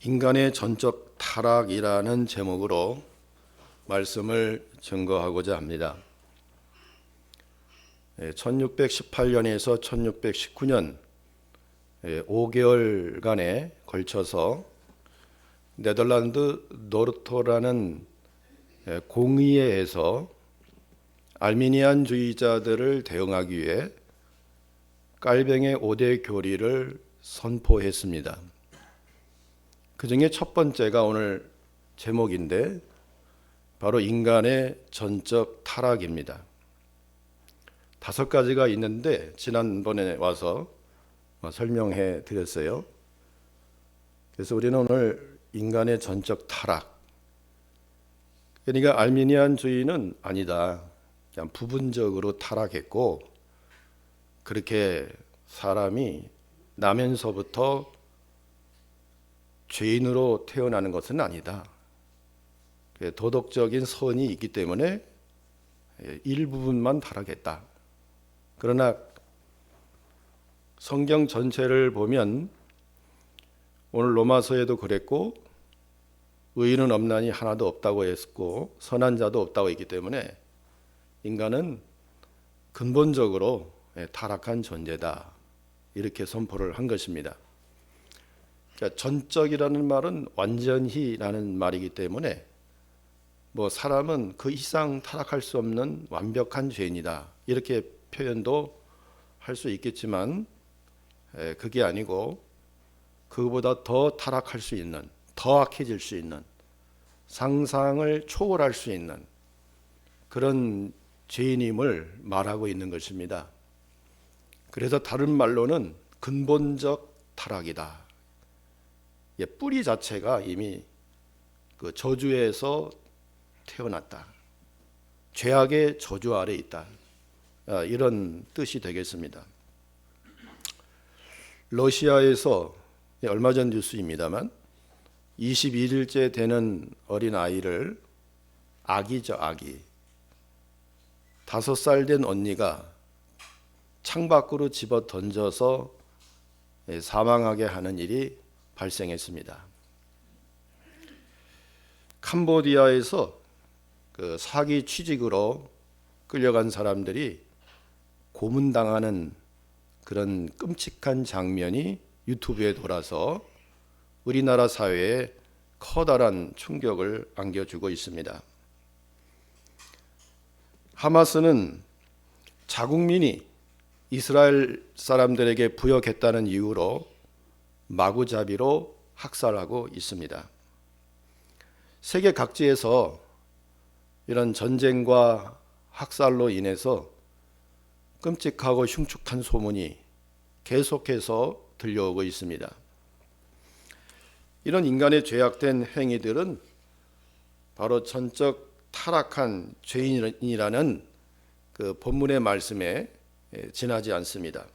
인간의 전적 타락이라는 제목으로 말씀을 증거하고자 합니다. 1618년에서 1619년 5개월간에 걸쳐서 네덜란드 노르토라는 공의회에서 알미니안주의자들을 대응하기 위해 깔뱅의 5대 교리를 선포했습니다. 그 중에 첫 번째가 오늘 제목인데 바로 인간의 전적 타락입니다. 5가지가 있는데 지난번에 와서 설명해 드렸어요. 그래서 우리는 오늘 인간의 전적 타락, 그러니까 알미니안주의는 아니다, 그냥 부분적으로 타락했고, 그렇게 사람이 나면서부터 죄인으로 태어나는 것은 아니다. 도덕적인 선이 있기 때문에 일부분만 타락했다. 그러나 성경 전체를 보면 오늘 로마서에도 그랬고, 의인은 없나니 하나도 없다고 했고 선한 자도 없다고 했기 때문에 인간은 근본적으로 타락한 존재다, 이렇게 선포를 한 것입니다. 그러니까 전적이라는 말은 완전히라는 말이기 때문에 사람은 그 이상 타락할 수 없는 완벽한 죄인이다, 이렇게 표현도 할 수 있겠지만 그게 아니고 그보다 더 타락할 수 있는, 더 악해질 수 있는, 상상을 초월할 수 있는 그런 죄인임을 말하고 있는 것입니다. 그래서 다른 말로는 근본적 타락이다. 뿌리 자체가 이미 그 저주에서 태어났다, 죄악의 저주 아래 있다, 이런 뜻이 되겠습니다. 러시아에서 얼마 전 뉴스입니다만 21일째 되는 어린 아이를, 아기죠, 아기, 5살 된 언니가 창밖으로 집어 던져서 사망하게 하는 일이 발생했습니다. 캄보디아에서 그 사기 취직으로 끌려간 사람들이 고문당하는 그런 끔찍한 장면이 유튜브에 돌아서 우리나라 사회에 커다란 충격을 안겨주고 있습니다. 하마스는 자국민이 이스라엘 사람들에게 부역했다는 이유로 마구잡이로 학살하고 있습니다. 세계 각지에서 이런 전쟁과 학살로 인해서 끔찍하고 흉측한 소문이 계속해서 들려오고 있습니다. 이런 인간의 죄악된 행위들은 바로 전적 타락한 죄인이라는 그 본문의 말씀에 지나지 않습니다.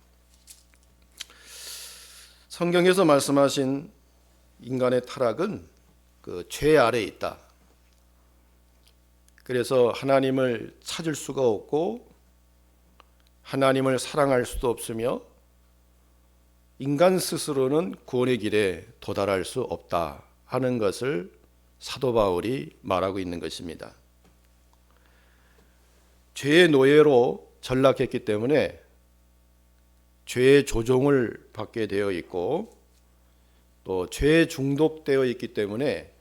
성경에서 말씀하신 인간의 타락은 그 죄 아래에 있다. 그래서 하나님을 찾을 수가 없고 하나님을 사랑할 수도 없으며 인간 스스로는 구원의 길에 도달할 수 없다 하는 것을 사도 바울이 말하고 있는 것입니다. 죄의 노예로 전락했기 때문에 죄의 조종을 받게 되어 있고, 또 죄에 중독되어 있기 때문에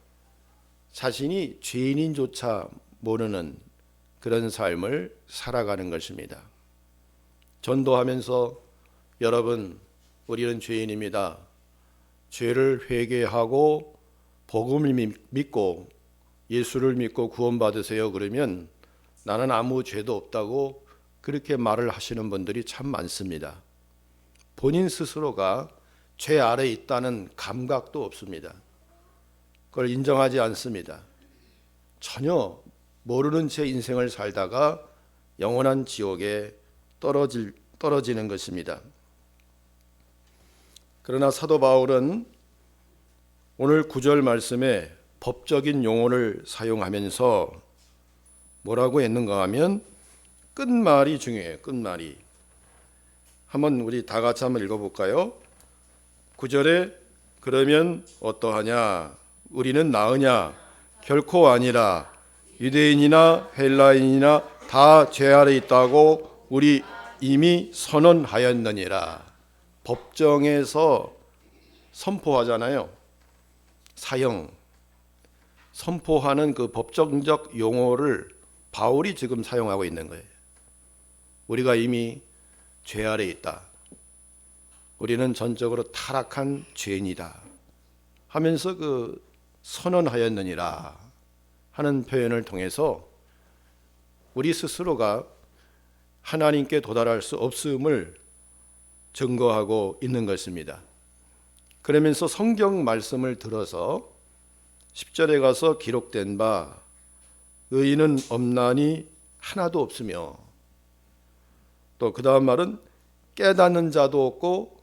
자신이 죄인인조차 모르는 그런 삶을 살아가는 것입니다. 전도하면서 여러분, 우리는 죄인입니다, 죄를 회개하고 복음을 믿고 예수를 믿고 구원받으세요, 그러면 나는 아무 죄도 없다고 그렇게 말을 하시는 분들이 참 많습니다. 본인 스스로가 죄 아래에 있다는 감각도 없습니다. 그걸 인정하지 않습니다. 전혀 모르는 제 인생을 살다가 영원한 지옥에 떨어지는 것입니다. 그러나 사도 바울은 오늘 9절 말씀에 법적인 용어를 사용하면서 뭐라고 했는가 하면 끝말이 중요해요. 끝말이. 한번 우리 다 같이 한번 읽어볼까요? 9절에 그러면 어떠하냐? 우리는 나으냐? 결코 아니라. 유대인이나 헬라인이나 다 죄 아래 있다고 우리 이미 선언하였느니라. 법정에서 선포하잖아요. 사형, 선포하는 그 법정적 용어를 바울이 지금 사용하고 있는 거예요. 우리가 이미 죄 아래 있다. 우리는 전적으로 타락한 죄인이다 하면서 그 선언하였느니라 하는 표현을 통해서 우리 스스로가 하나님께 도달할 수 없음을 증거하고 있는 것입니다. 그러면서 성경 말씀을 들어서 10절에 가서 기록된 바 의인은 없나니 하나도 없으며, 또 그 다음 말은 깨닫는 자도 없고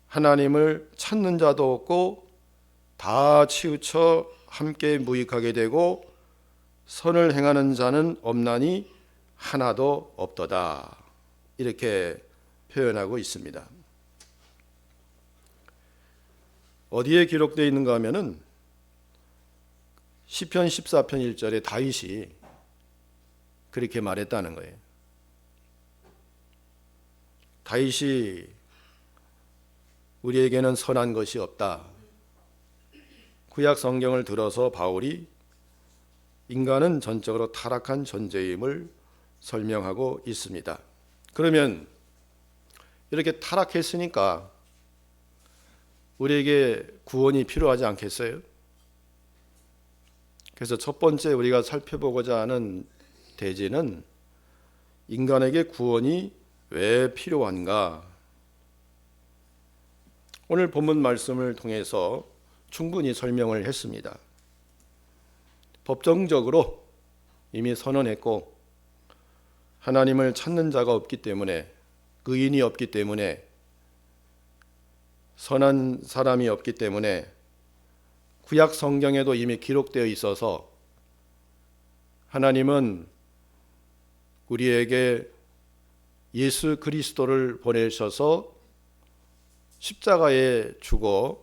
하나님을 찾는 자도 없고 다 치우쳐 함께 무익하게 되고 선을 행하는 자는 없나니 하나도 없도다. 이렇게 표현하고 있습니다. 어디에 기록되어 있는가 하면은 시편 14편 1절에 다윗이 그렇게 말했다는 거예요. 다윗이 우리에게는 선한 것이 없다. 구약 성경을 들어서 바울이 인간은 전적으로 타락한 존재임을 설명하고 있습니다. 그러면 이렇게 타락했으니까 우리에게 구원이 필요하지 않겠어요? 그래서 첫 번째 우리가 살펴보고자 하는 대지는 인간에게 구원이 왜 필요한가? 오늘 본문 말씀을 통해서 충분히 설명을 했습니다. 법정적으로 이미 선언했고 하나님을 찾는 자가 없기 때문에, 의인이 없기 때문에, 선한 사람이 없기 때문에 구약 성경에도 이미 기록되어 있어서 하나님은 우리에게 예수 그리스도를 보내셔서 십자가에 죽어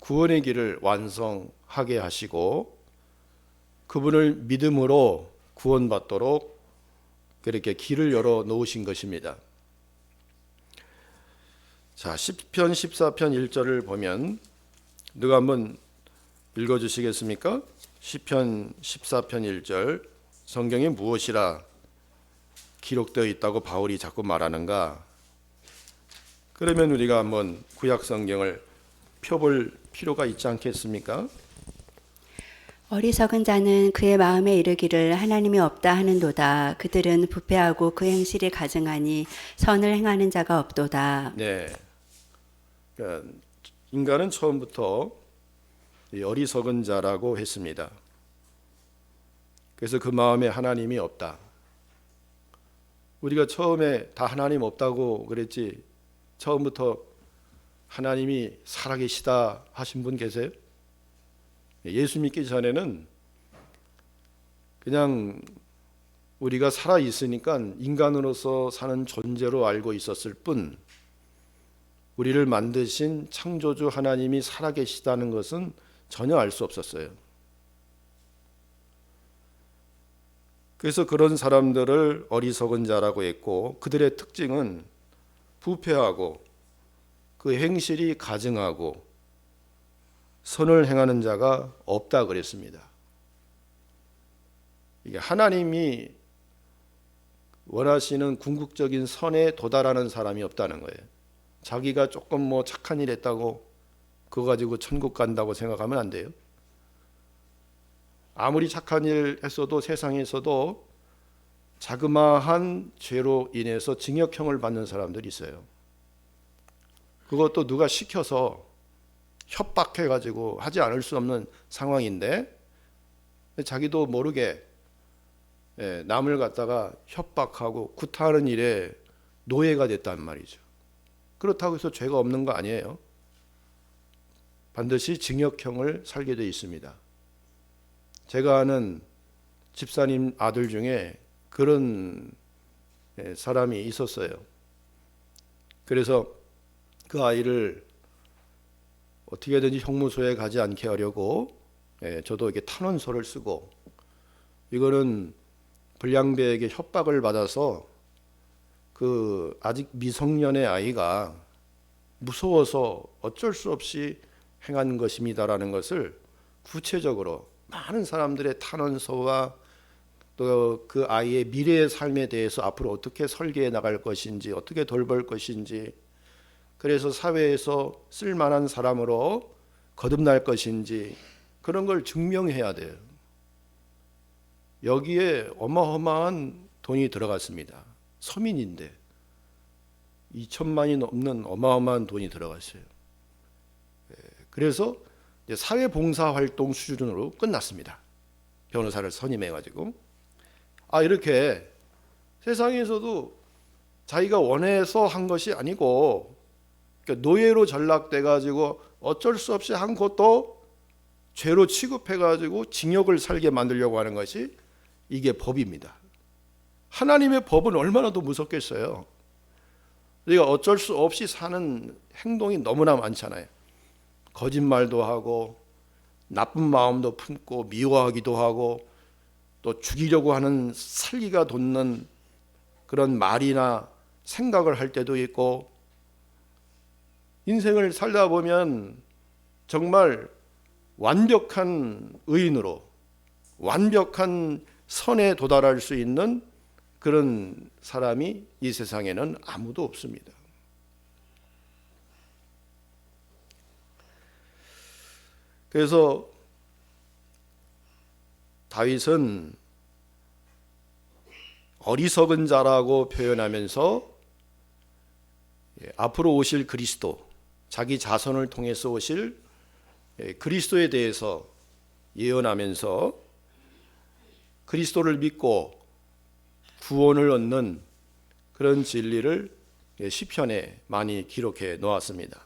구원의 길을 완성하게 하시고 그분을 믿음으로 구원받도록 그렇게 길을 열어 놓으신 것입니다. 자, 시편 14편 1절을 보면 누가 한번 읽어 주시겠습니까? 시편 14편 1절, 성경에 무엇이라 기록되어 있다고 바울이 자꾸 말하는가? 그러면 우리가 한번 구약 성경을 펴볼 필요가 있지 않겠습니까? 어리석은 자는 그의 마음에 이르기를 하나님이 없다 하는도다. 그들은 부패하고 그 행실이 가증하니 선을 행하는 자가 없도다. 네, 그러니까 인간은 처음부터 어리석은 자라고 했습니다. 그래서 그 마음에 하나님이 없다. 우리가 처음에 다 하나님 없다고 그랬지 처음부터 하나님이 살아계시다 하신 분 계세요? 예수 믿기 전에는 그냥 우리가 살아 있으니까 인간으로서 사는 존재로 알고 있었을 뿐, 우리를 만드신 창조주 하나님이 살아계시다는 것은 전혀 알 수 없었어요. 그래서 그런 사람들을 어리석은 자라고 했고, 그들의 특징은 부패하고 그 행실이 가증하고 선을 행하는 자가 없다 그랬습니다. 이게 하나님이 원하시는 궁극적인 선에 도달하는 사람이 없다는 거예요. 자기가 조금 뭐 착한 일 했다고 그거 가지고 천국 간다고 생각하면 안 돼요. 아무리 착한 일 했어도 세상에서도 자그마한 죄로 인해서 징역형을 받는 사람들이 있어요. 그것도 누가 시켜서 협박해가지고 하지 않을 수 없는 상황인데 자기도 모르게 남을 갖다가 협박하고 구타하는 일에 노예가 됐단 말이죠. 그렇다고 해서 죄가 없는 거 아니에요. 반드시 징역형을 살게 돼 있습니다. 제가 아는 집사님 아들 중에 그런 사람이 있었어요. 그래서 그 아이를 어떻게든지 형무소에 가지 않게 하려고 저도 이렇게 탄원서를 쓰고, 이거는 불량배에게 협박을 받아서 그 아직 미성년의 아이가 무서워서 어쩔 수 없이 행한 것입니다라는 것을 구체적으로 많은 사람들의 탄원서와 또 그 아이의 미래의 삶에 대해서 앞으로 어떻게 설계해 나갈 것인지, 어떻게 돌볼 것인지, 그래서 사회에서 쓸만한 사람으로 거듭날 것인지, 그런 걸 증명해야 돼요. 여기에 어마어마한 돈이 들어갔습니다. 서민인데 2천만이 넘는 어마어마한 돈이 들어갔어요. 그래서 이제 사회봉사활동 수준으로 끝났습니다. 변호사를 선임해가지고. 이렇게 세상에서도 자기가 원해서 한 것이 아니고, 그러니까 노예로 전락돼가지고 어쩔 수 없이 한 것도 죄로 취급해가지고 징역을 살게 만들려고 하는 것이 이게 법입니다. 하나님의 법은 얼마나 더 무섭겠어요. 우리가 어쩔 수 없이 사는 행동이 너무나 많잖아요. 거짓말도 하고, 나쁜 마음도 품고, 미워하기도 하고, 또 죽이려고 하는 살기가 돋는 그런 말이나 생각을 할 때도 있고, 인생을 살다 보면 정말 완벽한 의인으로, 완벽한 선에 도달할 수 있는 그런 사람이 이 세상에는 아무도 없습니다. 그래서 다윗은 어리석은 자라고 표현하면서 앞으로 오실 그리스도, 자기 자손을 통해서 오실 그리스도에 대해서 예언하면서 그리스도를 믿고 구원을 얻는 그런 진리를 시편에 많이 기록해 놓았습니다.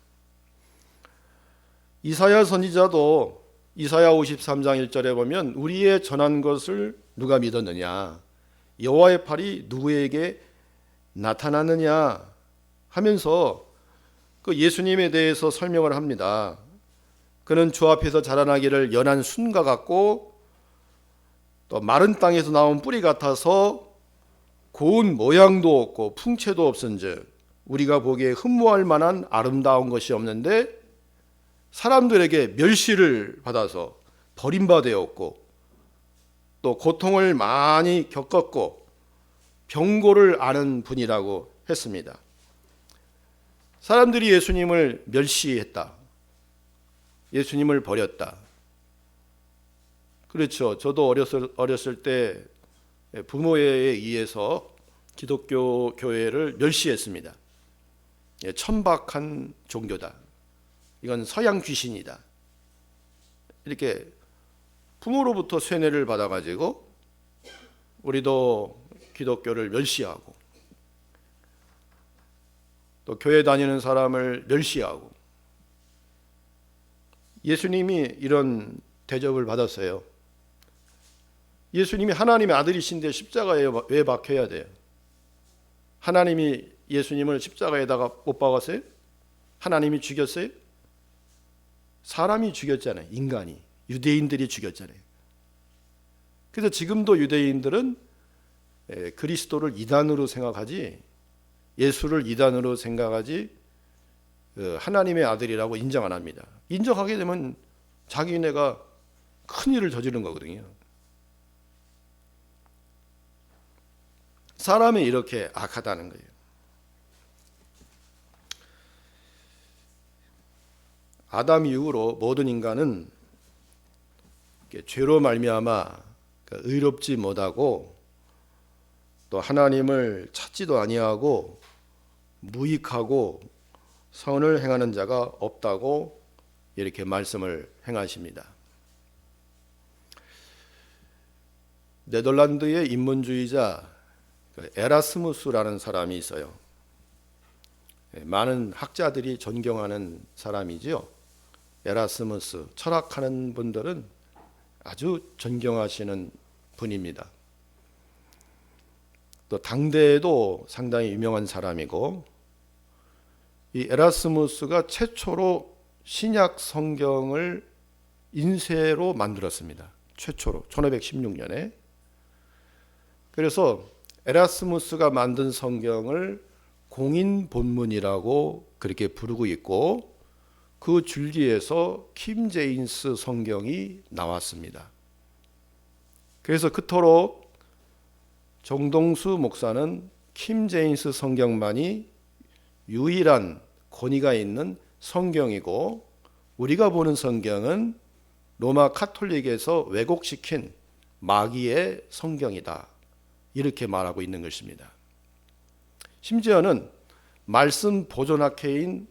이사야 선지자도 이사야 53장 1절에 보면 우리의 전한 것을 누가 믿었느냐, 여호와의 팔이 누구에게 나타났느냐 하면서 그 예수님에 대해서 설명을 합니다. 그는 주 앞에서 자라나기를 연한 순과 같고 또 마른 땅에서 나온 뿌리 같아서 고운 모양도 없고 풍채도 없은즉 우리가 보기에 흠모할 만한 아름다운 것이 없는데 사람들에게 멸시를 받아서 버림받았고 또 고통을 많이 겪었고 병고를 앓은 분이라고 했습니다. 사람들이 예수님을 멸시했다. 예수님을 버렸다. 그렇죠. 저도 어렸을 때 부모에 의해서 기독교 교회를 멸시했습니다. 천박한 종교다. 이건 서양 귀신이다. 이렇게 부모로부터 세뇌를 받아가지고 우리도 기독교를 멸시하고 또 교회 다니는 사람을 멸시하고, 예수님이 이런 대접을 받았어요. 예수님이 하나님의 아들이신데 십자가에 왜 박혀야 돼요? 하나님이 예수님을 십자가에다가 못 박았어요? 하나님이 죽였어요? 사람이 죽였잖아요. 인간이. 유대인들이 죽였잖아요. 그래서 지금도 유대인들은 그리스도를 이단으로 생각하지, 예수를 이단으로 생각하지 하나님의 아들이라고 인정 안 합니다. 인정하게 되면 자기네가 큰 일을 저지른 거거든요. 사람이 이렇게 악하다는 거예요. 아담 이후로 모든 인간은 죄로 말미암아 의롭지 못하고 또 하나님을 찾지도 아니하고 무익하고 선을 행하는 자가 없다고 이렇게 말씀을 행하십니다. 네덜란드의 인문주의자 에라스무스라는 사람이 있어요. 많은 학자들이 존경하는 사람이지요. 에라스무스, 철학하는 분들은 아주 존경하시는 분입니다. 또 당대에도 상당히 유명한 사람이고, 이 에라스무스가 최초로 신약 성경을 인쇄로 만들었습니다. 최초로 1516년에. 그래서 에라스무스가 만든 성경을 공인 본문이라고 그렇게 부르고 있고, 그 줄기에서 킴 제임스 성경이 나왔습니다. 그래서 그토록 정동수 목사는 킴 제임스 성경만이 유일한 권위가 있는 성경이고, 우리가 보는 성경은 로마 카톨릭에서 왜곡시킨 마귀의 성경이다, 이렇게 말하고 있는 것입니다. 심지어는 말씀 보존학회인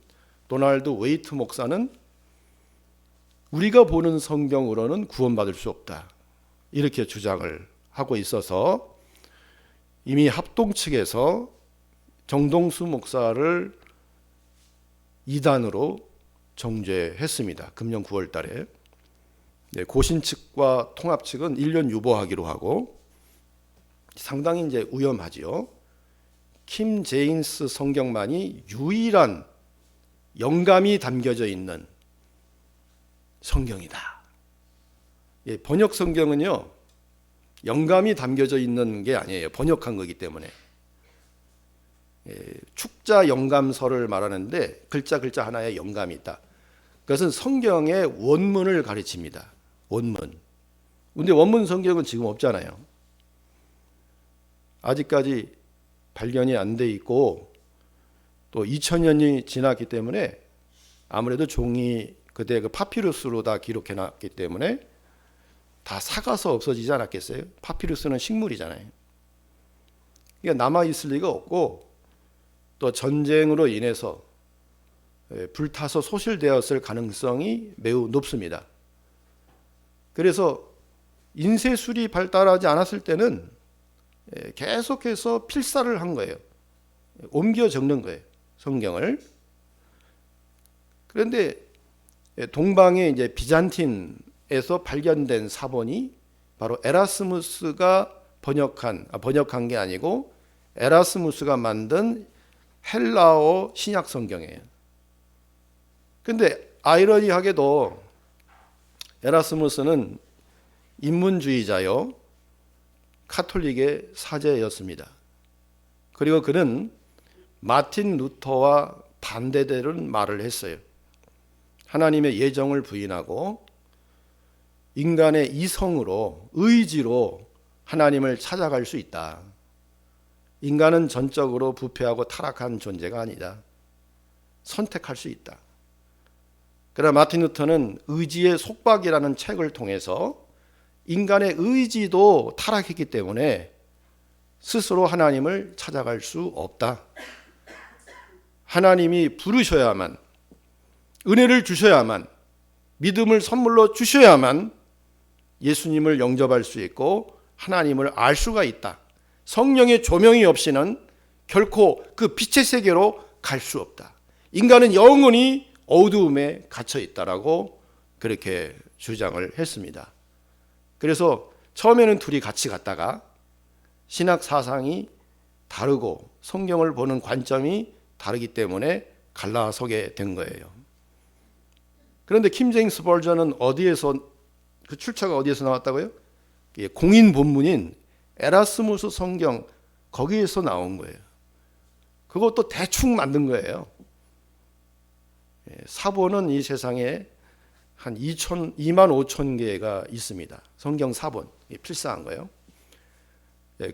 도널드 웨이트 목사는 우리가 보는 성경으로는 구원받을 수 없다, 이렇게 주장을 하고 있어서 이미 합동 측에서 정동수 목사를 이단으로 정죄했습니다. 금년 9월 달에. 고신 측과 통합 측은 1년 유보하기로 하고, 상당히 이제 위험하지요. 킴 제임스 성경만이 유일한 영감이 담겨져 있는 성경이다. 번역 성경은요, 영감이 담겨져 있는 게 아니에요. 번역한 거기 때문에. 축자 영감서를 말하는데 글자 하나에 영감이 있다. 그것은 성경의 원문을 가르칩니다. 원문. 근데 원문 성경은 지금 없잖아요. 아직까지 발견이 안 돼 있고, 또 2000년이 지났기 때문에 아무래도 종이 그때 그 파피루스로 다 기록해 놨기 때문에 다 삭아서 없어지지 않았겠어요? 파피루스는 식물이잖아요. 그러니까 남아 있을 리가 없고, 또 전쟁으로 인해서 불타서 소실되었을 가능성이 매우 높습니다. 그래서 인쇄술이 발달하지 않았을 때는 계속해서 필사를 한 거예요. 옮겨 적는 거예요, 성경을. 그런데 동방의 이제 비잔틴에서 발견된 사본이 바로 에라스무스가 번역한 게 아니고 에라스무스가 만든 헬라어 신약 성경이에요. 근데 아이러니하게도 에라스무스는 인문주의자요, 카톨릭의 사제였습니다. 그리고 그는 마틴 루터와 반대되는 말을 했어요. 하나님의 예정을 부인하고 인간의 이성으로, 의지로 하나님을 찾아갈 수 있다. 인간은 전적으로 부패하고 타락한 존재가 아니다. 선택할 수 있다. 그러나 마틴 루터는 의지의 속박이라는 책을 통해서 인간의 의지도 타락했기 때문에 스스로 하나님을 찾아갈 수 없다. 하나님이 부르셔야만, 은혜를 주셔야만, 믿음을 선물로 주셔야만 예수님을 영접할 수 있고 하나님을 알 수가 있다. 성령의 조명이 없이는 결코 그 빛의 세계로 갈 수 없다. 인간은 영원히 어두움에 갇혀 있다라고 그렇게 주장을 했습니다. 그래서 처음에는 둘이 같이 갔다가 신학 사상이 다르고 성경을 보는 관점이 다르기 때문에 갈라서게 된 거예요. 그런데 킴 제임스 버전은 어디에서, 그 출처가 어디에서 나왔다고요? 공인 본문인 에라스무스 성경, 거기에서 나온 거예요. 그것도 대충 만든 거예요. 사본은 이 세상에 한 2만 5천 개가 있습니다. 성경 사본, 필사한 거예요.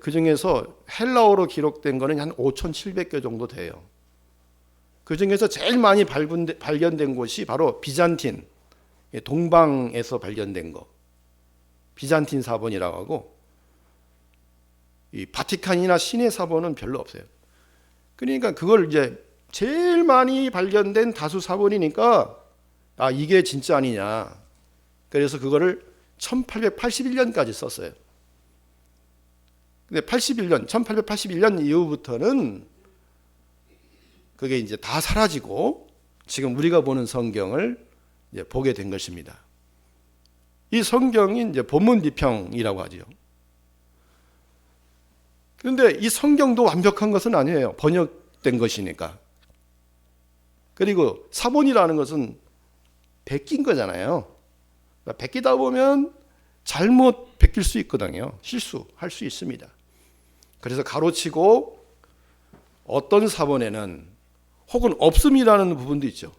그 중에서 헬라어로 기록된 거는 한 5,700개 정도 돼요. 그 중에서 제일 많이 발견된 곳이 바로 비잔틴, 동방에서 발견된 거, 비잔틴 사본이라고 하고, 이 바티칸이나 시내 사본은 별로 없어요. 그러니까 그걸 이제 제일 많이 발견된 다수 사본이니까 이게 진짜 아니냐. 그래서 그거를 1881년까지 썼어요. 근데 1881년 이후부터는 그게 이제 다 사라지고 지금 우리가 보는 성경을 이제 보게 된 것입니다. 이 성경이 이제 본문 비평이라고 하죠. 그런데 이 성경도 완벽한 것은 아니에요. 번역된 것이니까. 그리고 사본이라는 것은 베낀 거잖아요. 그러니까 베끼다 보면 잘못 베낄 수 있거든요. 실수할 수 있습니다. 그래서 가로치고 어떤 사본에는 혹은 없음이라는 부분도 있죠.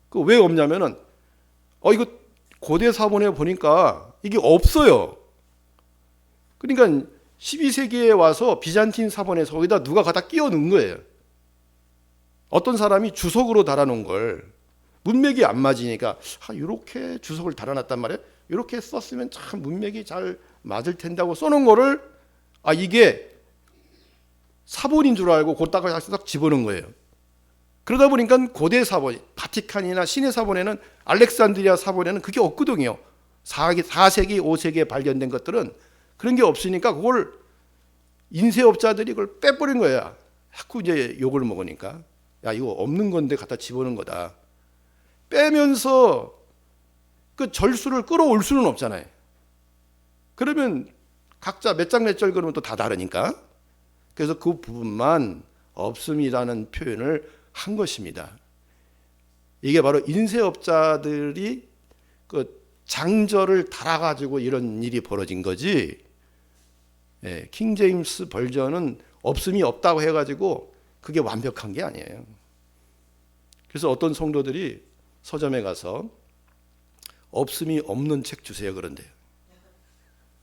그 왜 없냐면은 이거 고대 사본에 보니까 이게 없어요. 그러니까 12세기에 와서 비잔틴 사본에서 거기다 누가 갖다 끼워 넣은 거예요. 어떤 사람이 주석으로 달아놓은 걸 문맥이 안 맞으니까 이렇게 주석을 달아놨단 말이에요. 이렇게 썼으면 참 문맥이 잘 맞을 텐데 하고 써놓은 거를 이게 사본인 줄 알고 곧다가 딱 집어넣은 거예요. 그러다 보니까 고대 사본, 바티칸이나 신의 사본에는 알렉산드리아 사본에는 그게 없거든요. 4세기, 5세기에 발견된 것들은 그런 게 없으니까 그걸 인쇄업자들이 그걸 빼버린 거야. 자꾸 이제 욕을 먹으니까 이거 없는 건데 갖다 집어넣은 거다. 빼면서 그 절수를 끌어올 수는 없잖아요. 그러면 각자 몇 장 몇 절 그러면 또 다 다르니까. 그래서 그 부분만 없음이라는 표현을 한 것입니다. 이게 바로 인쇄업자들이 그 장절을 달아가지고 이런 일이 벌어진 거지. 킹 제임스 버전은 없음이 없다고 해가지고 그게 완벽한 게 아니에요. 그래서 어떤 성도들이 서점에 가서 없음이 없는 책 주세요 그런데요.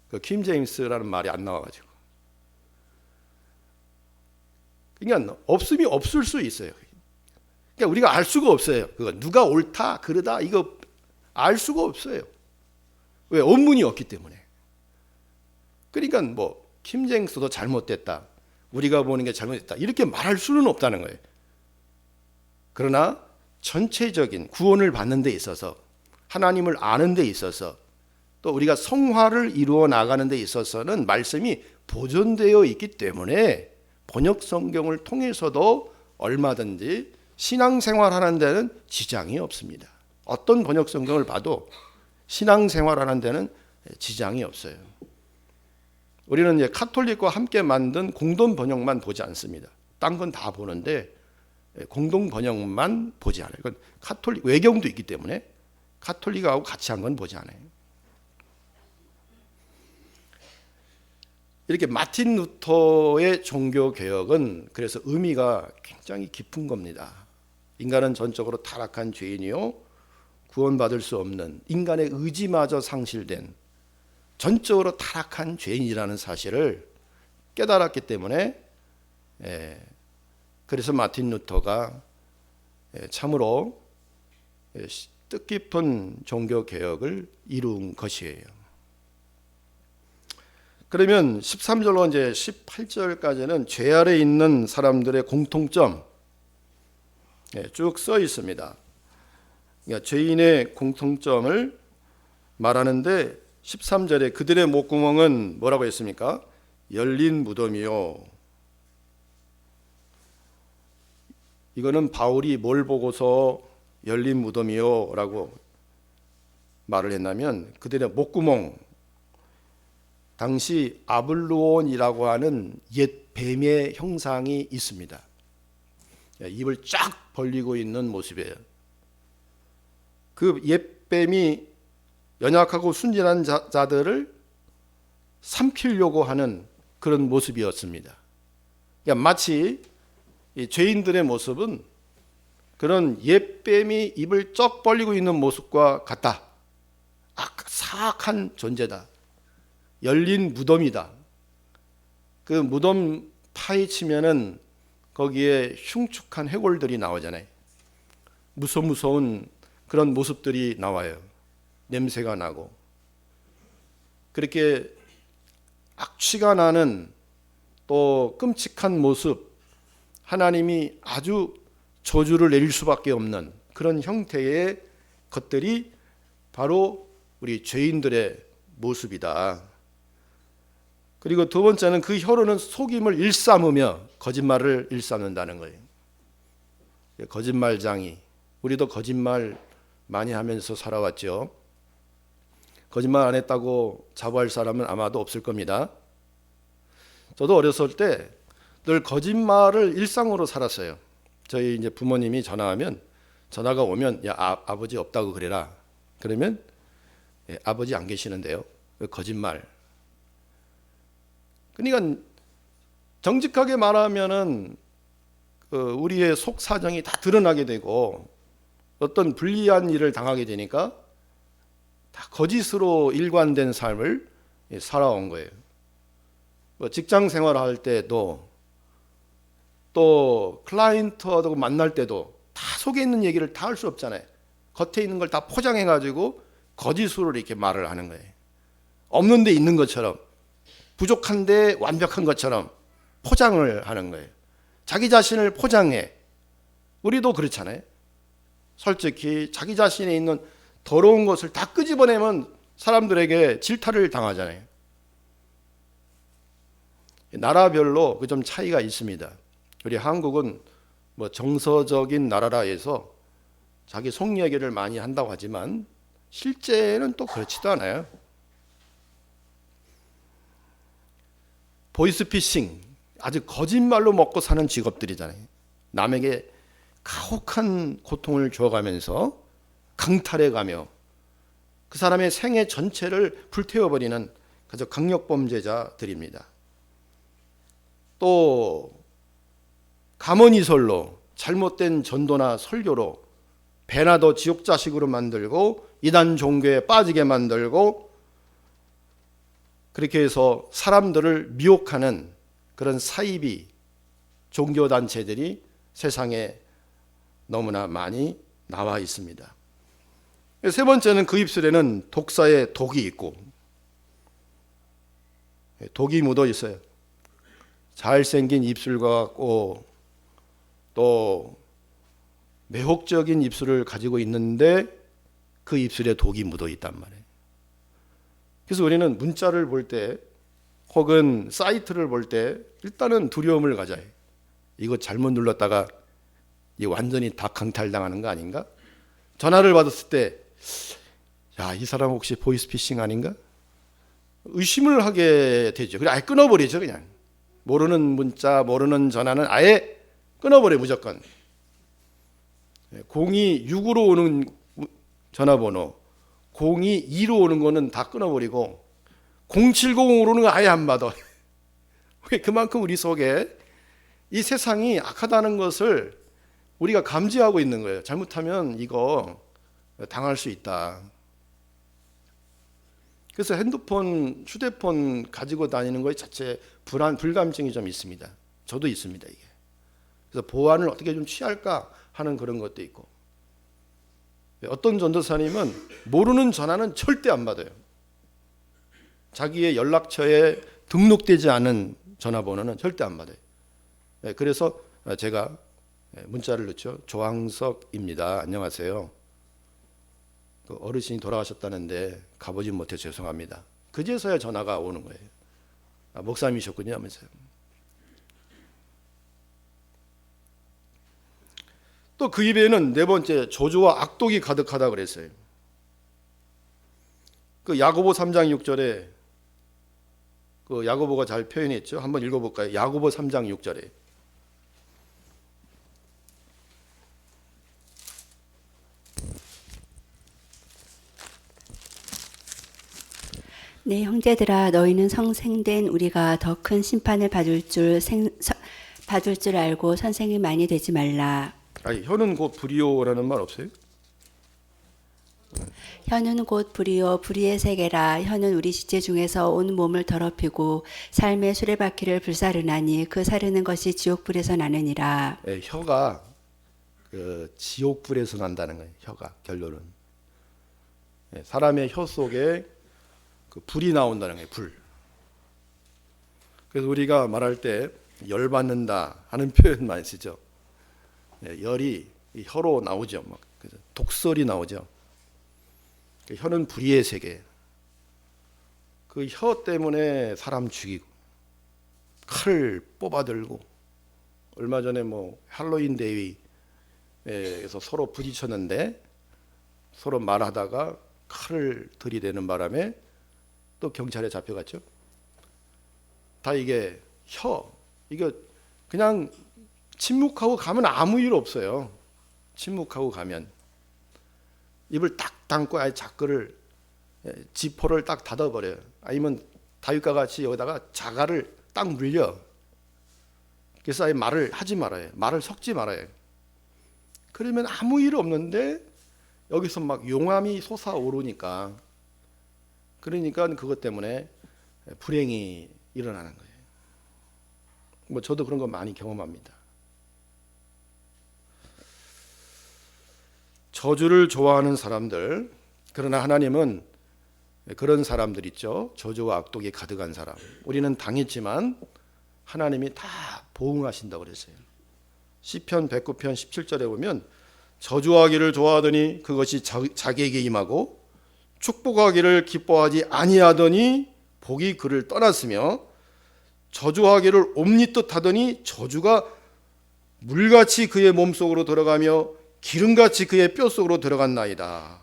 그 킹 제임스라는 말이 안 나와가지고. 그러니까 없음이 없을 수 있어요. 그러니까 우리가 알 수가 없어요. 그거 누가 옳다 그르다 이거 알 수가 없어요. 왜? 원문이 없기 때문에. 그러니까 킴 제임스도 잘못됐다. 우리가 보는 게 잘못됐다. 이렇게 말할 수는 없다는 거예요. 그러나 전체적인 구원을 받는 데 있어서 하나님을 아는 데 있어서 또 우리가 성화를 이루어 나가는 데 있어서는 말씀이 보존되어 있기 때문에 번역 성경을 통해서도 얼마든지 신앙생활하는 데는 지장이 없습니다. 어떤 번역 성경을 봐도 신앙생활하는 데는 지장이 없어요. 우리는 이제 카톨릭과 함께 만든 공동 번역만 보지 않습니다. 딴 건 다 보는데 공동 번역만 보지 않아요. 이건 카톨릭 외경도 있기 때문에 카톨릭하고 같이 한 건 보지 않아요. 이렇게 마틴 루터의 종교 개혁은 그래서 의미가 굉장히 깊은 겁니다. 인간은 전적으로 타락한 죄인이요 구원받을 수 없는 인간의 의지마저 상실된 전적으로 타락한 죄인이라는 사실을 깨달았기 때문에 그래서 마틴 루터가 참으로 뜻깊은 종교 개혁을 이룬 것이에요. 그러면 13절로 이제 18절까지는 죄 아래 있는 사람들의 공통점 쭉 써 있습니다. 그러니까 죄인의 공통점을 말하는데 13절에 그들의 목구멍은 뭐라고 했습니까? 열린 무덤이요. 이거는 바울이 뭘 보고서 열린 무덤이요 라고 말을 했냐면 그들의 목구멍, 당시 아블루온이라고 하는 옛 뱀의 형상이 있습니다. 입을 쫙 벌리고 있는 모습이에요. 그 옛 뱀이 연약하고 순진한 자들을 삼키려고 하는 그런 모습이었습니다. 그러니까 마치 이 죄인들의 모습은 그런 옛 뱀이 입을 쩍 벌리고 있는 모습과 같다. 사악한 존재다. 열린 무덤이다. 그 무덤 파헤치면은 거기에 흉측한 해골들이 나오잖아요. 무서운 그런 모습들이 나와요. 냄새가 나고. 그렇게 악취가 나는 또 끔찍한 모습, 하나님이 아주 저주를 내릴 수밖에 없는 그런 형태의 것들이 바로 우리 죄인들의 모습이다. 그리고 두 번째는 그 혀로는 속임을 일삼으며 거짓말을 일삼는다는 거예요. 거짓말장이. 우리도 거짓말 많이 하면서 살아왔죠. 거짓말 안 했다고 자부할 사람은 아마도 없을 겁니다. 저도 어렸을 때 늘 거짓말을 일상으로 살았어요. 저희 이제 부모님이 전화하면 전화가 오면 야 아버지 없다고 그래라. 그러면 예, 아버지 안 계시는데요. 거짓말. 그러니까 정직하게 말하면은 우리의 속 사정이 다 드러나게 되고 어떤 불리한 일을 당하게 되니까 다 거짓으로 일관된 삶을 살아온 거예요. 뭐 직장 생활할 때도 또 클라이언트하고 만날 때도 다 속에 있는 얘기를 다 할 수 없잖아요. 겉에 있는 걸 다 포장해 가지고 거짓으로 이렇게 말을 하는 거예요. 없는 데 있는 것처럼, 부족한데 완벽한 것처럼 포장을 하는 거예요. 자기 자신을 포장해. 우리도 그렇잖아요. 솔직히 자기 자신에 있는 더러운 것을 다 끄집어내면 사람들에게 질타를 당하잖아요. 나라별로 그 좀 차이가 있습니다. 우리 한국은 뭐 정서적인 나라라 해서 자기 속 얘기를 많이 한다고 하지만 실제는 또 그렇지도 않아요. 보이스피싱, 아주 거짓말로 먹고 사는 직업들이잖아요. 남에게 가혹한 고통을 줘가면서 강탈해가며 그 사람의 생애 전체를 불태워버리는 그저 강력범죄자들입니다. 또 가문이설로 잘못된 전도나 설교로 배나 더 지옥자식으로 만들고 이단 종교에 빠지게 만들고 그렇게 해서 사람들을 미혹하는 그런 사이비 종교단체들이 세상에 너무나 많이 나와 있습니다. 세 번째는 그 입술에는 독사의 독이 있고 독이 묻어 있어요. 잘생긴 입술과 같고 또 매혹적인 입술을 가지고 있는데 그 입술에 독이 묻어 있단 말이에요. 그래서 우리는 문자를 볼 때 혹은 사이트를 볼 때 일단은 두려움을 가져요. 이거 잘못 눌렀다가 이 완전히 다 강탈당하는 거 아닌가? 전화를 받았을 때 야, 이 사람 혹시 보이스피싱 아닌가? 의심을 하게 되죠. 그래 아예 끊어버리죠. 그냥 모르는 문자 모르는 전화는 아예 끊어버려 무조건. 026으로 오는 전화번호 022로 오는 거는 다 끊어버리고 0700으로 오는 거 아예 안 받아. 그만큼 우리 속에 이 세상이 악하다는 것을 우리가 감지하고 있는 거예요. 잘못하면 이거 당할 수 있다. 그래서 핸드폰, 휴대폰 가지고 다니는 것 자체 불감증이 좀 있습니다. 저도 있습니다. 이게. 그래서 보안을 어떻게 좀 취할까 하는 그런 것도 있고. 어떤 전도사님은 모르는 전화는 절대 안 받아요. 자기의 연락처에 등록되지 않은 전화번호는 절대 안 받아요. 그래서 제가 문자를 넣죠. 조항석입니다. 안녕하세요. 그 어르신이 돌아가셨다는데 가보지 못해 죄송합니다. 그제서야 전화가 오는 거예요. 아, 목사님이셨군요 하면서요. 또 그 입에는 네 번째 저주와 악독이 가득하다 그랬어요. 그 야고보 3장 6절에 그 야고보가 잘 표현했죠. 한번 읽어볼까요? 야고보 3장 6절에 네, 형제들아, 너희는 성생된 우리가 더 큰 심판을 받을 줄 알고 선생이 많이 되지 말라. 아니, 혀는 곧 불이요라는 말 없어요? 혀는 곧 불이요 불의의 세계라. 혀는 우리 지체 중에서 온 몸을 더럽히고 삶의 수레바퀴를 불사르나니 그 사르는 것이 지옥불에서 나느니라. 네, 혀가 그 지옥불에서 난다는 거예요. 혀가 결론은 네, 사람의 혀 속에 그 불이 나온다는 거예요. 불. 그래서 우리가 말할 때 열받는다 하는 표현 많이 쓰죠. 네, 열이 혀로 나오죠. 막 그래서 독설이 나오죠. 혀는 불의의 세계. 그 혀 때문에 사람 죽이고 칼을 뽑아들고 얼마 전에 뭐 할로윈 대회에서 서로 부딪혔는데 서로 말하다가 칼을 들이대는 바람에 또 경찰에 잡혀갔죠. 다 이게 혀 이거 그냥 침묵하고 가면 아무 일 없어요. 침묵하고 가면 입을 딱 닫고 아예 자크를 지퍼를 딱 닫아버려요. 아니면 다윗과 같이 여기다가 자갈을 딱 물려. 그래서 아예 말을 하지 말아요. 말을 섞지 말아요. 그러면 아무 일 없는데 여기서 막 용암이 솟아오르니까, 그러니까 그것 때문에 불행이 일어나는 거예요. 뭐 저도 그런 거 많이 경험합니다. 저주를 좋아하는 사람들, 그러나 하나님은 그런 사람들 있죠. 저주와 악독이 가득한 사람. 우리는 당했지만 하나님이 다 보응하신다고 그랬어요. 시편 109편 17절에 보면 저주하기를 좋아하더니 그것이 자기에게 임하고 축복하기를 기뻐하지 아니하더니 복이 그를 떠났으며 저주하기를 옴니뜻 하더니 저주가 물같이 그의 몸속으로 들어가며 기름같이 그의 뼈속으로 들어갔나이다.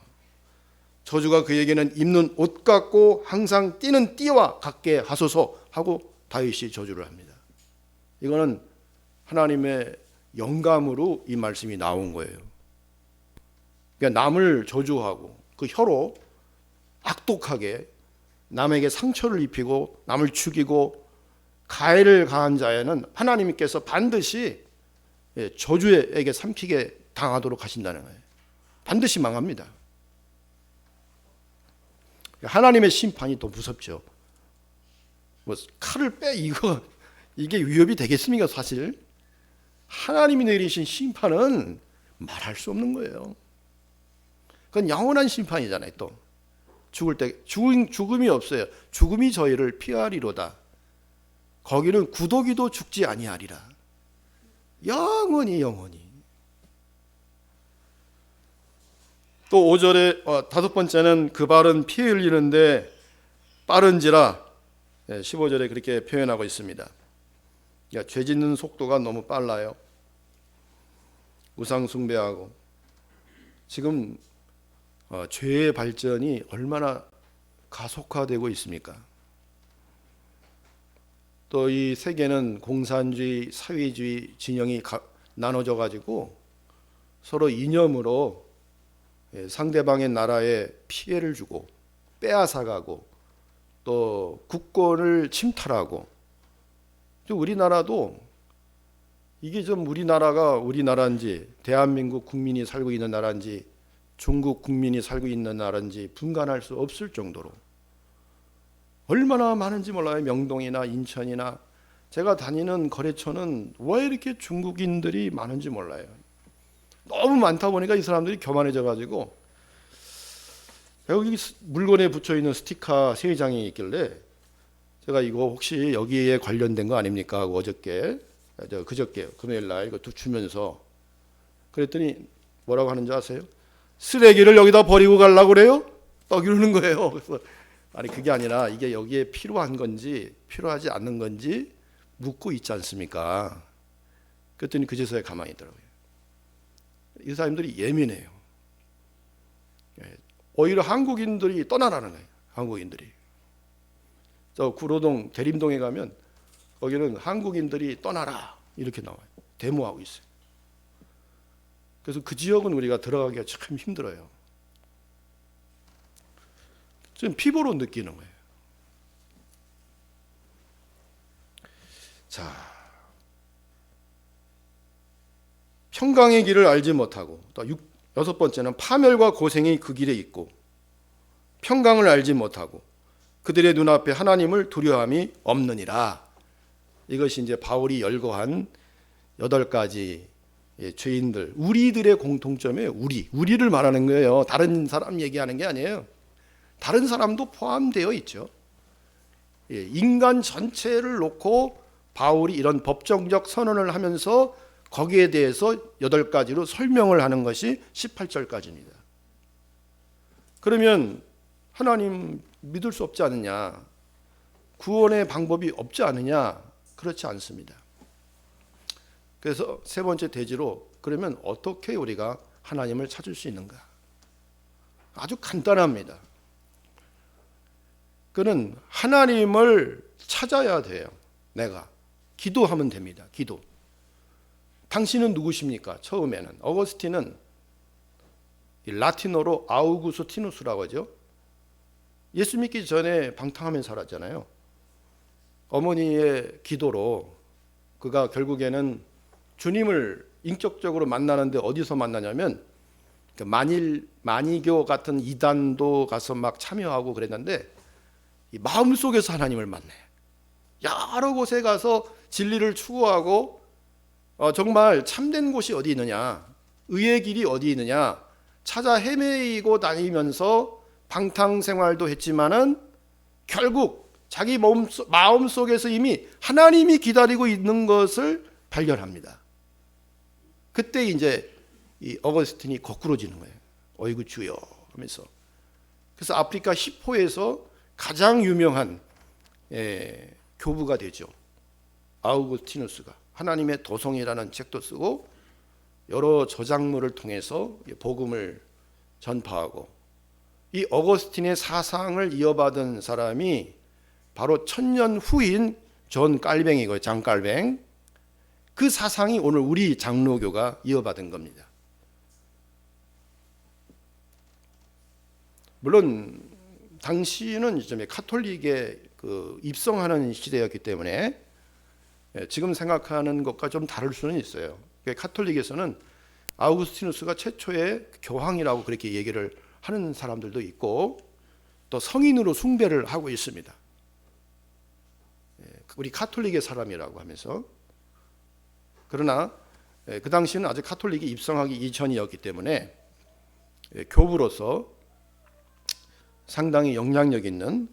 저주가 그에게는 입는 옷 같고 항상 뛰는 띠와 같게 하소서 하고 다윗이 저주를 합니다. 이거는 하나님의 영감으로 이 말씀이 나온 거예요. 그러니까 남을 저주하고 그 혀로 악독하게 남에게 상처를 입히고 남을 죽이고 가해를 가한 자에는 하나님께서 반드시 저주에게 삼키게 당하도록 하신다는 거예요. 반드시 망합니다. 하나님의 심판이 더 무섭죠. 뭐 칼을 빼 이게 위협이 되겠습니까? 사실 하나님이 내리신 심판은 말할 수 없는 거예요. 그건 영원한 심판이잖아요. 또 죽을 때 죽음이 없어요. 죽음이 저희를 피하리로다. 거기는 구더기도 죽지 아니하리라. 영원히. 또 5절에 다섯 번째는 그 발은 피 흘리는데 빠른지라 15절에 그렇게 표현하고 있습니다. 죄 짓는 속도가 너무 빨라요. 우상 숭배하고 지금 죄의 발전이 얼마나 가속화되고 있습니까? 또 이 세계는 공산주의, 사회주의 진영이 나눠져 가지고 서로 이념으로 상대방의 나라에 피해를 주고 빼앗아가고 또 국권을 침탈하고, 우리나라도 이게 좀 우리나라가 우리나라인지 대한민국 국민이 살고 있는 나라인지 중국 국민이 살고 있는 나라인지 분간할 수 없을 정도로 얼마나 많은지 몰라요. 명동이나 인천이나 제가 다니는 거래처는 왜 이렇게 중국인들이 많은지 몰라요. 너무 많다 보니까 이 사람들이 교만해져 가지고 여기 물건에 붙여 있는 스티커 3장이 있길래 제가 이거 혹시 여기에 관련된 거 아닙니까 하고 그저께 금요일 날 이거 주면서 그랬더니 뭐라고 하는지 아세요? 쓰레기를 여기다 버리고 가려고 그래요? 딱 이러는 거예요. 그래서 아니 그게 아니라 이게 여기에 필요한 건지 필요하지 않는 건지 묻고 있지 않습니까? 그랬더니 그제서야 가만히 있더라고요. 이 사람들이 예민해요. 오히려 한국인들이 떠나라는 거예요. 한국인들이. 저 구로동 대림동에 가면 거기는 한국인들이 떠나라 이렇게 나와요. 데모하고 있어요. 그래서 그 지역은 우리가 들어가기가 참 힘들어요. 지금 피부로 느끼는 거예요. 자, 평강의 길을 알지 못하고, 또 6번째는 파멸과 고생이 그 길에 있고 평강을 알지 못하고 그들의 눈앞에 하나님을 두려움이 없느니라. 이것이 이제 바울이 열거한 8가지 죄인들, 우리들의 공통점이에요. 우리를 말하는 거예요. 다른 사람 얘기하는 게 아니에요. 다른 사람도 포함되어 있죠. 인간 전체를 놓고 바울이 이런 법정적 선언을 하면서 거기에 대해서 8가지로 설명을 하는 것이 18절까지입니다. 그러면 하나님 믿을 수 없지 않느냐? 구원의 방법이 없지 않느냐? 그렇지 않습니다. 그래서 세 번째 대지로 그러면 어떻게 우리가 하나님을 찾을 수 있는가? 아주 간단합니다. 그는 하나님을 찾아야 돼요. 내가 기도하면 됩니다. 기도. 당신은 누구십니까? 처음에는 어거스틴은 라틴어로 아우구스티누스라고 하죠. 예수 믿기 전에 방탕하며 살았잖아요. 어머니의 기도로 그가 결국에는 주님을 인격적으로 만나는데 어디서 만나냐면 만이교 같은 이단도 가서 막 참여하고 그랬는데 이 마음속에서 하나님을 만나요. 여러 곳에 가서 진리를 추구하고 정말 참된 곳이 어디 있느냐, 의의 길이 어디 있느냐 찾아 헤매이고 다니면서 방탕 생활도 했지만은 결국 자기 마음 속에서 이미 하나님이 기다리고 있는 것을 발견합니다. 그때 이제 이 어거스틴이 거꾸로지는 거예요. 어이구 주여 하면서. 그래서 아프리카 히포에서 가장 유명한 교부가 되죠. 아우구스티누스가 하나님의 도성이라는 책도 쓰고 여러 저작물을 통해서 복음을 전파하고, 이 어거스틴의 사상을 이어받은 사람이 바로 1000년 후인 존 깔뱅이고요. 장깔뱅. 그 사상이 오늘 우리 장로교가 이어받은 겁니다. 물론 당시는 이제 카톨릭에 입성하는 시대였기 때문에 지금 생각하는 것과 좀 다를 수는 있어요. 카톨릭에서는 아우구스티누스가 최초의 교황이라고 그렇게 얘기를 하는 사람들도 있고 또 성인으로 숭배를 하고 있습니다. 우리 카톨릭의 사람이라고 하면서. 그러나 그 당시는 아직 카톨릭이 입성하기 이전이었기 때문에 교부로서 상당히 영향력 있는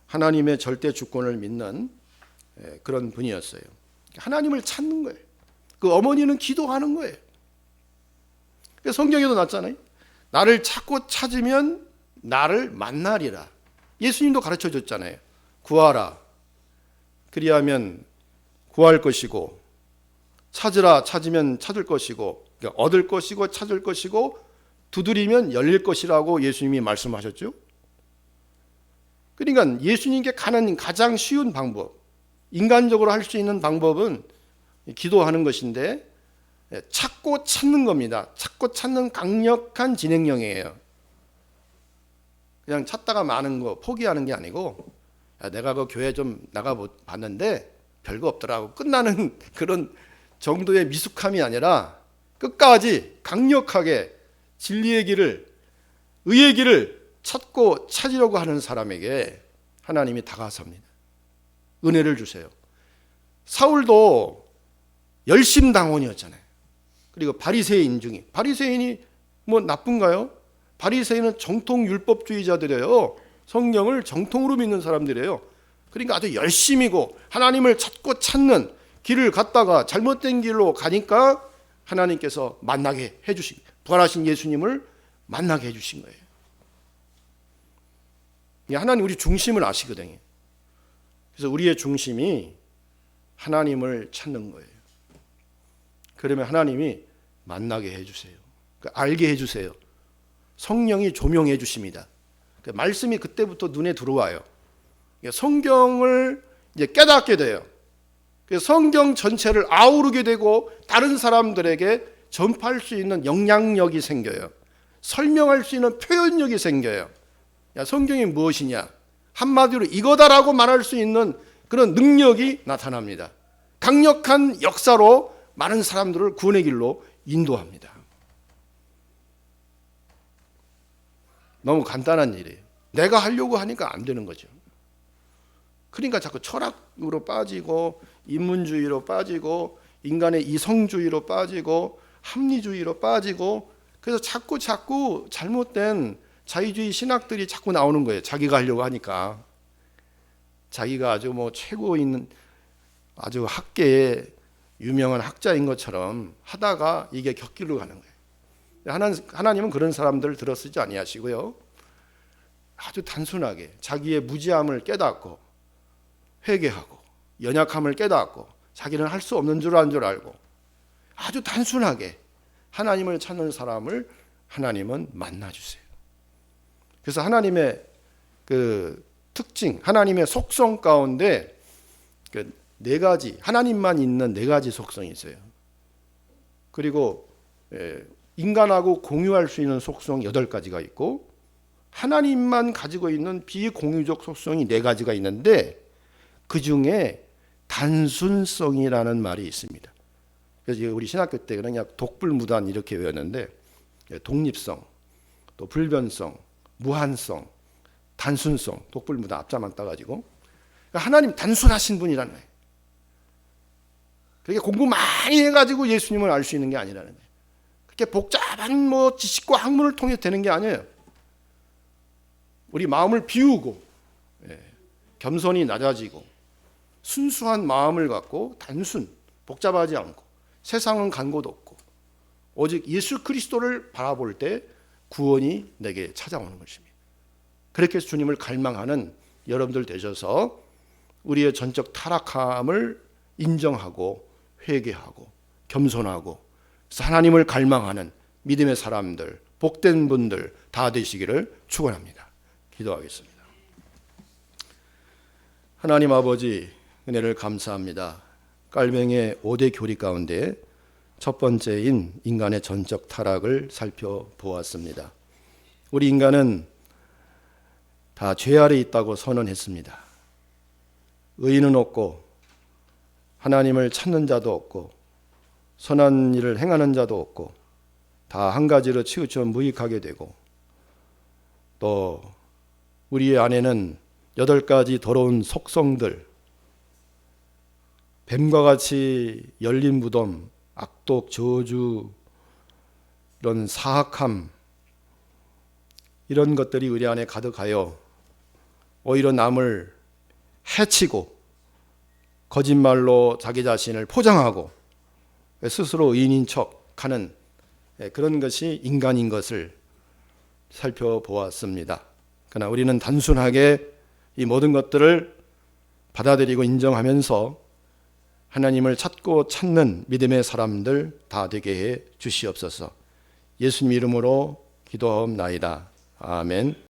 하나님의 절대 주권을 믿는 그런 분이었어요. 하나님을 찾는 거예요. 그 어머니는 기도하는 거예요. 성경에도 났잖아요. 나를 찾고 찾으면 나를 만나리라. 예수님도 가르쳐 줬잖아요. 구하라. 그리하면 구할 것이고, 찾으라. 찾으면 찾을 것이고, 그러니까 얻을 것이고 찾을 것이고, 두드리면 열릴 것이라고 예수님이 말씀하셨죠. 그러니까 예수님께 가는 가장 쉬운 방법, 인간적으로 할 수 있는 방법은 기도하는 것인데 찾고 찾는 겁니다. 찾고 찾는 강력한 진행령이에요. 그냥 찾다가 마는 거 포기하는 게 아니고, 내가 그 교회 좀 나가봤는데 별거 없더라고 끝나는 그런 정도의 미숙함이 아니라 끝까지 강력하게 진리의 길을, 의의 길을 찾고 찾으려고 하는 사람에게 하나님이 다가섭니다. 은혜를 주세요. 사울도 열심당원이었잖아요. 그리고 바리새인 중에, 바리새인이 뭐 나쁜가요? 바리새인은 정통 율법주의자들이에요. 성경을 정통으로 믿는 사람들이에요. 그러니까 아주 열심이고 하나님을 찾고 찾는 길을 갔다가 잘못된 길로 가니까 하나님께서 만나게 해주신, 부활하신 예수님을 만나게 해주신 거예요. 하나님 우리 중심을 아시거든요. 그래서 우리의 중심이 하나님을 찾는 거예요. 그러면 하나님이 만나게 해주세요. 알게 해주세요. 성령이 조명해 주십니다. 말씀이 그때부터 눈에 들어와요. 성경을 이제 깨닫게 돼요. 성경 전체를 아우르게 되고 다른 사람들에게 전파할 수 있는 영향력이 생겨요. 설명할 수 있는 표현력이 생겨요. 성경이 무엇이냐? 한마디로 이거다라고 말할 수 있는 그런 능력이 나타납니다. 강력한 역사로 많은 사람들을 구원의 길로 인도합니다. 너무 간단한 일이에요. 내가 하려고 하니까 안 되는 거죠. 그러니까 자꾸 철학으로 빠지고 인문주의로 빠지고 인간의 이성주의로 빠지고 합리주의로 빠지고, 그래서 자꾸 잘못된 자유주의 신학들이 자꾸 나오는 거예요. 자기가 하려고 하니까. 자기가 아주 뭐 최고 있는 아주 학계의 유명한 학자인 것처럼 하다가 이게 격길로 가는 거예요. 하나님은 그런 사람들을 들어쓰지 아니하시고요. 아주 단순하게 자기의 무지함을 깨닫고 회개하고 연약함을 깨닫고 자기는 할 수 없는 줄 아는 줄 알고 아주 단순하게 하나님을 찾는 사람을 하나님은 만나주세요. 그래서 하나님의 그 특징, 하나님의 속성 가운데 그 네 가지, 하나님만 있는 네 가지 속성이 있어요. 그리고 인간하고 공유할 수 있는 속성 8가지가 있고 하나님만 가지고 있는 비공유적 속성이 4가지가 있는데 그 중에 단순성이라는 말이 있습니다. 그래서 우리 신학교 때 그냥 독불무단 이렇게 외웠는데 독립성, 또 불변성, 무한성, 단순성, 독불무단 앞자만 따가지고 하나님 단순하신 분이라는 거예요. 그렇게 공부 많이 해가지고 예수님을 알 수 있는 게 아니라는 거예요. 그렇게 복잡한 지식과 학문을 통해 되는 게 아니에요. 우리 마음을 비우고 겸손히 낮아지고 순수한 마음을 갖고 단순, 복잡하지 않고 세상은 간 곳 없고 오직 예수 그리스도를 바라볼 때 구원이 내게 찾아오는 것입니다. 그렇게 해서 주님을 갈망하는 여러분들 되셔서 우리의 전적 타락함을 인정하고 회개하고 겸손하고 하나님을 갈망하는 믿음의 사람들, 복된 분들 다 되시기를 축원합니다. 기도하겠습니다. 하나님 아버지, 은혜를 감사합니다. 깔뱅의 5대 교리 가운데 첫 번째인 인간의 전적 타락을 살펴보았습니다. 우리 인간은 다 죄 아래 있다고 선언했습니다. 의인은 없고 하나님을 찾는 자도 없고 선한 일을 행하는 자도 없고 다 한 가지로 치우쳐 무익하게 되고 또 우리 안에는 8가지 더러운 속성들, 뱀과 같이 열린 무덤, 악독, 저주, 이런 사악함, 이런 것들이 우리 안에 가득하여 오히려 남을 해치고 거짓말로 자기 자신을 포장하고 스스로 의인인 척하는 그런 것이 인간인 것을 살펴보았습니다. 그러나 우리는 단순하게 이 모든 것들을 받아들이고 인정하면서 하나님을 찾고 찾는 믿음의 사람들 다 되게 해 주시옵소서. 예수님 이름으로 기도하옵나이다. 아멘.